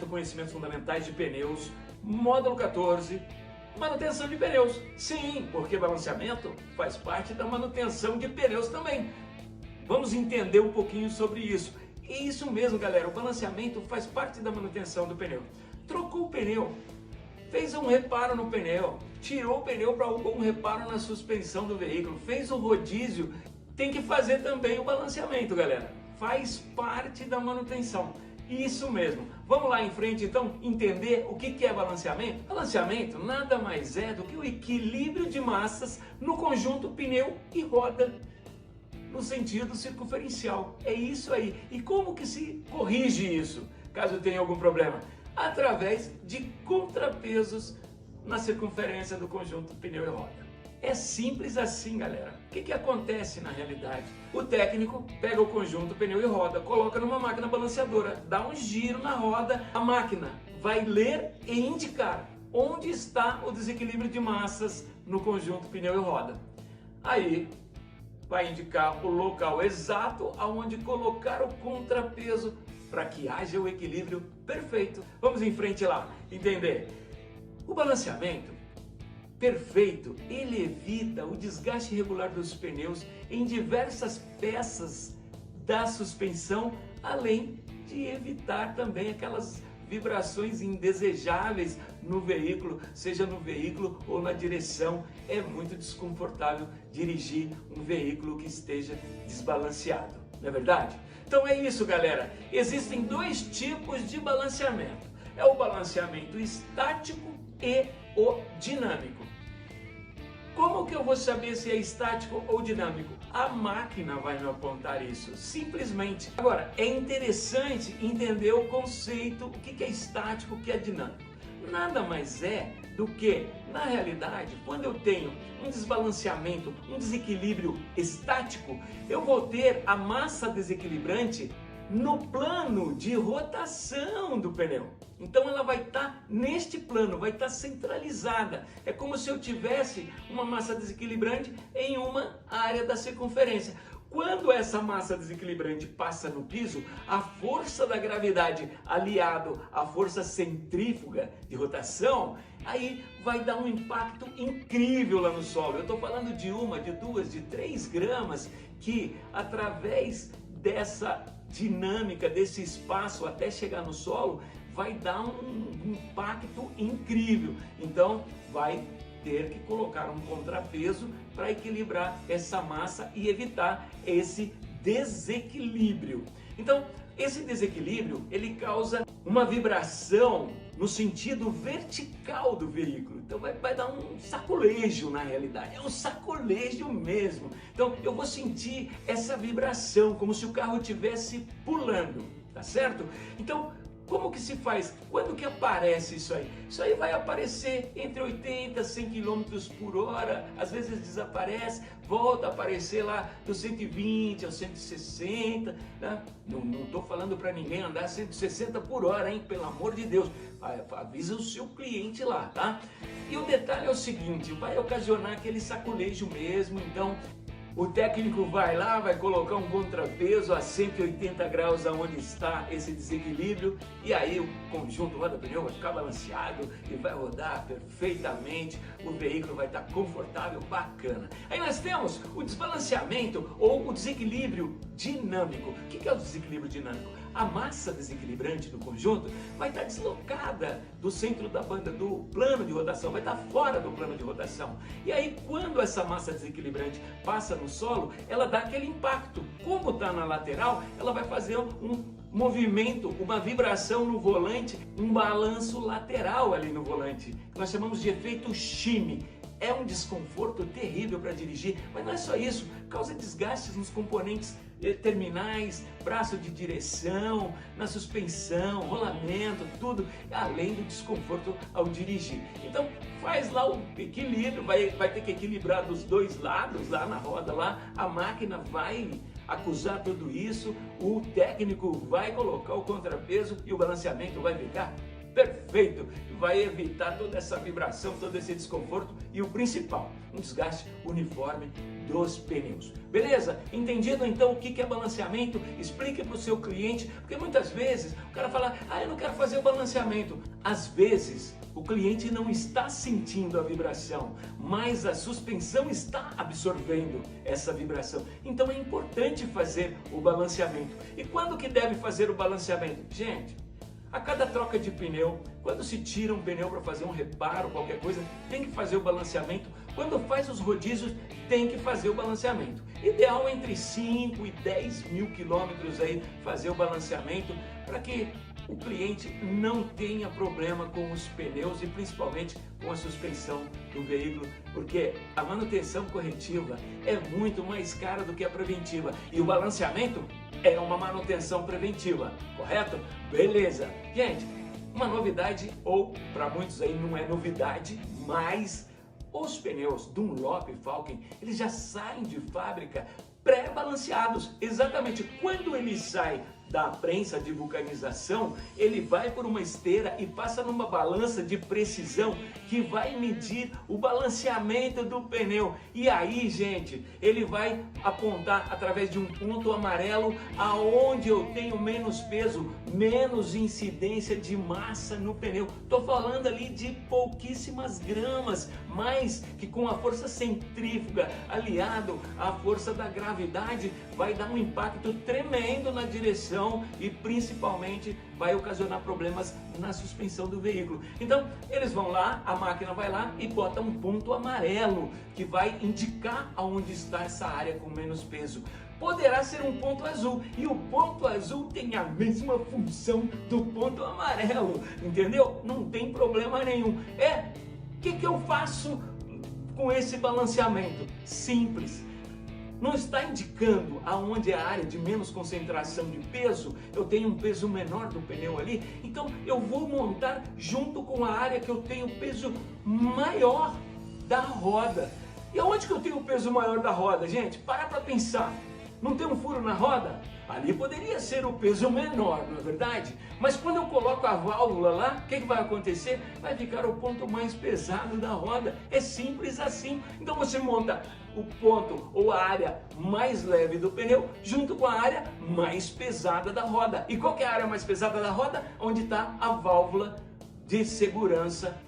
Conhecimentos Fundamentais de Pneus, módulo 14, manutenção de pneus. Sim, porque balanceamento faz parte da manutenção de pneus também. Vamos entender um pouquinho sobre isso. E isso mesmo, galera, o balanceamento faz parte da manutenção do pneu. Trocou o pneu, fez um reparo no pneu, tirou o pneu para um reparo na suspensão do veículo, fez o rodízio, tem que fazer também o balanceamento, galera. Faz parte da manutenção. Isso mesmo. Vamos lá em frente então entender o que é balanceamento? Balanceamento nada mais é do que o equilíbrio de massas no conjunto pneu e roda no sentido circunferencial. É isso aí. E como que se corrige isso, caso tenha algum problema? Através de contrapesos na circunferência do conjunto pneu e roda. É simples assim, galera. O que acontece na realidade? O técnico pega o conjunto pneu e roda, coloca numa máquina balanceadora, dá um giro na roda, a máquina vai ler e indicar onde está o desequilíbrio de massas no conjunto pneu e roda. Aí vai indicar o local exato aonde colocar o contrapeso para que haja o equilíbrio perfeito. Vamos em frente lá, entender. O balanceamento perfeito, ele evita o desgaste irregular dos pneus em diversas peças da suspensão, além de evitar também aquelas vibrações indesejáveis no veículo, seja no veículo ou na direção. É muito desconfortável dirigir um veículo que esteja desbalanceado, não é verdade? Então é isso, galera. Existem dois tipos de balanceamento. É o balanceamento estático e o dinâmico. Como que eu vou saber se é estático ou dinâmico? A máquina vai me apontar isso, simplesmente. Agora, é interessante entender o conceito, o que é estático, o que é dinâmico. Nada mais é do que, na realidade, quando eu tenho um desbalanceamento, um desequilíbrio estático, eu vou ter a massa desequilibrante no plano de rotação do pneu. Então ela vai estar neste plano, vai estar centralizada. É como se eu tivesse uma massa desequilibrante em uma área da circunferência. Quando essa massa desequilibrante passa no piso, a força da gravidade aliado à força centrífuga de rotação, aí vai dar um impacto incrível lá no solo. Eu estou falando de uma, de duas, de 3 gramas que através dessa dinâmica, desse espaço até chegar no solo, vai dar um impacto incrível. Então vai ter que colocar um contrapeso para equilibrar essa massa e evitar esse desequilíbrio. Então, esse desequilíbrio, ele causa uma vibração no sentido vertical do veículo. Então vai dar um sacolejo na realidade, é um sacolejo mesmo. Então eu vou sentir essa vibração, como se o carro estivesse pulando, tá certo? Então, como que se faz? Quando que aparece isso aí? Isso aí vai aparecer entre 80 e 100 km por hora, às vezes desaparece, volta a aparecer lá dos 120 aos 160, né? Não estou falando para ninguém andar 160 por hora, hein? Pelo amor de Deus, avisa o seu cliente lá, tá? E o detalhe é o seguinte, vai ocasionar aquele sacolejo mesmo, então o técnico vai lá, vai colocar um contrapeso a 180 graus aonde está esse desequilíbrio e aí o conjunto roda-pneu vai ficar balanceado e vai rodar perfeitamente, o veículo vai estar confortável, bacana. Aí nós temos o desbalanceamento ou o desequilíbrio dinâmico. O que é o desequilíbrio dinâmico? A massa desequilibrante do conjunto vai estar deslocada do centro da banda do plano de rotação, vai estar fora do plano de rotação. E aí quando essa massa desequilibrante passa no solo, ela dá aquele impacto. Como está na lateral, ela vai fazer um movimento, uma vibração no volante, um balanço lateral ali no volante. Nós chamamos de efeito shimmy. É um desconforto terrível para dirigir, mas não é só isso, causa desgastes nos componentes terminais, braço de direção, na suspensão, rolamento, tudo, além do desconforto ao dirigir. Então faz lá o equilíbrio, vai ter que equilibrar dos dois lados lá na roda, lá a máquina vai acusar tudo isso, o técnico vai colocar o contrapeso e o balanceamento vai ficar perfeito. Vai evitar toda essa vibração, todo esse desconforto e o principal, um desgaste uniforme dos pneus. Beleza? Entendido então o que é balanceamento? Explique para o seu cliente, porque muitas vezes o cara fala, eu não quero fazer o balanceamento. Às vezes o cliente não está sentindo a vibração, mas a suspensão está absorvendo essa vibração. Então é importante fazer o balanceamento. E quando que deve fazer o balanceamento? Gente, a cada troca de pneu, quando se tira um pneu para fazer um reparo, qualquer coisa, tem que fazer o balanceamento. Quando faz os rodízios, tem que fazer o balanceamento. Ideal entre 5 e 10 mil quilômetros aí, fazer o balanceamento para que o cliente não tenha problema com os pneus e principalmente com a suspensão do veículo, porque a manutenção corretiva é muito mais cara do que a preventiva e o balanceamento é uma manutenção preventiva, correto? Beleza! Gente, uma novidade, ou para muitos aí não é novidade, mas os pneus Dunlop e Falken, eles já saem de fábrica pré-balanceados. Exatamente, quando ele sai da prensa de vulcanização, ele vai por uma esteira e passa numa balança de precisão que vai medir o balanceamento do pneu. E aí, gente, ele vai apontar através de um ponto amarelo aonde eu tenho menos peso, menos incidência de massa no pneu. Tô falando ali de pouquíssimas gramas, mas que com a força centrífuga aliado à força da gravidade vai dar um impacto tremendo na direção e principalmente vai ocasionar problemas na suspensão do veículo. Então eles vão lá, a máquina vai lá e bota um ponto amarelo que vai indicar aonde está essa área com menos peso. Poderá ser um ponto azul e o ponto azul tem a mesma função do ponto amarelo, entendeu? Não tem problema nenhum. O que eu faço com esse balanceamento? Simples. Não está indicando aonde é a área de menos concentração de peso, eu tenho um peso menor do pneu ali, então eu vou montar junto com a área que eu tenho peso maior da roda. E aonde que eu tenho o peso maior da roda, gente? Para pensar. Não tem um furo na roda? Ali poderia ser o peso menor, não é verdade? Mas quando eu coloco a válvula lá, o que vai acontecer? Vai ficar o ponto mais pesado da roda. É simples assim. Então você monta o ponto ou a área mais leve do pneu junto com a área mais pesada da roda. E qual que é a área mais pesada da roda? Onde está a válvula de segurança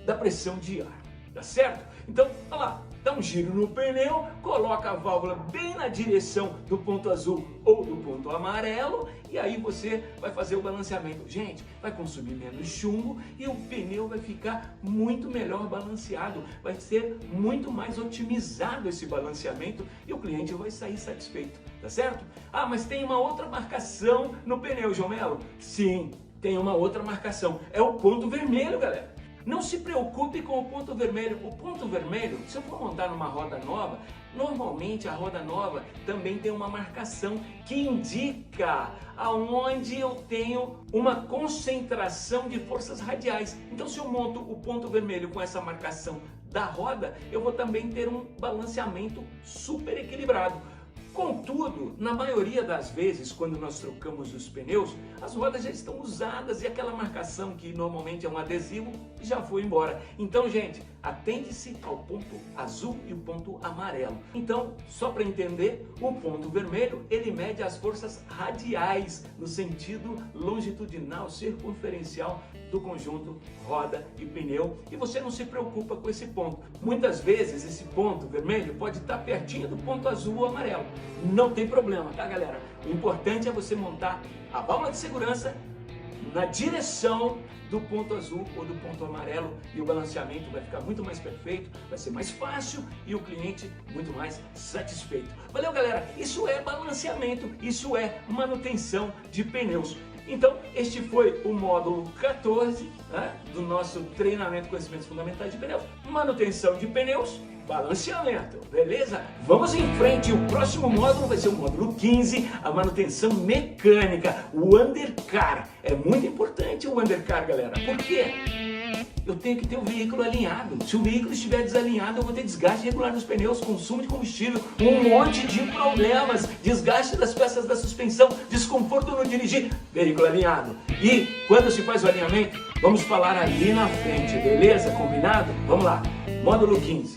da pressão de ar. Tá certo? Então, olha lá. Dá um giro no pneu, coloca a válvula bem na direção do ponto azul ou do ponto amarelo e aí você vai fazer o balanceamento. Gente, vai consumir menos chumbo e o pneu vai ficar muito melhor balanceado, vai ser muito mais otimizado esse balanceamento e o cliente vai sair satisfeito, tá certo? Mas tem uma outra marcação no pneu, João Melo? Sim, tem uma outra marcação, é o ponto vermelho, galera. Não se preocupe com o ponto vermelho. O ponto vermelho, se eu for montar numa roda nova, normalmente a roda nova também tem uma marcação que indica aonde eu tenho uma concentração de forças radiais. Então se eu monto o ponto vermelho com essa marcação da roda, eu vou também ter um balanceamento super equilibrado. Contudo, na maioria das vezes, quando nós trocamos os pneus, as rodas já estão usadas e aquela marcação que normalmente é um adesivo já foi embora. Então, gente, atende-se ao ponto azul e o ponto amarelo. Então, só para entender, o ponto vermelho, ele mede as forças radiais no sentido longitudinal, circunferencial do conjunto roda e pneu, e você não se preocupa com esse ponto. Muitas vezes esse ponto vermelho pode estar pertinho do ponto azul ou amarelo. Não tem problema, tá, galera? O importante é você montar a válvula de segurança na direção do ponto azul ou do ponto amarelo e o balanceamento vai ficar muito mais perfeito, vai ser mais fácil e o cliente muito mais satisfeito. Valeu, galera? Isso é balanceamento, isso é manutenção de pneus. Então, este foi o módulo 14, né, do nosso treinamento de conhecimentos fundamentais de pneus, manutenção de pneus, balanceamento, beleza? Vamos em frente, o próximo módulo vai ser o módulo 15, a manutenção mecânica, o undercar. É muito importante o undercar, galera, por quê? Eu tenho que ter o veículo alinhado. Se o veículo estiver desalinhado, eu vou ter desgaste irregular nos pneus, consumo de combustível, um monte de problemas, desgaste das peças da suspensão, desconforto no dirigir. Veículo alinhado. E quando se faz o alinhamento, Vamos falar ali na frente, beleza? Combinado? Vamos lá. Módulo 15.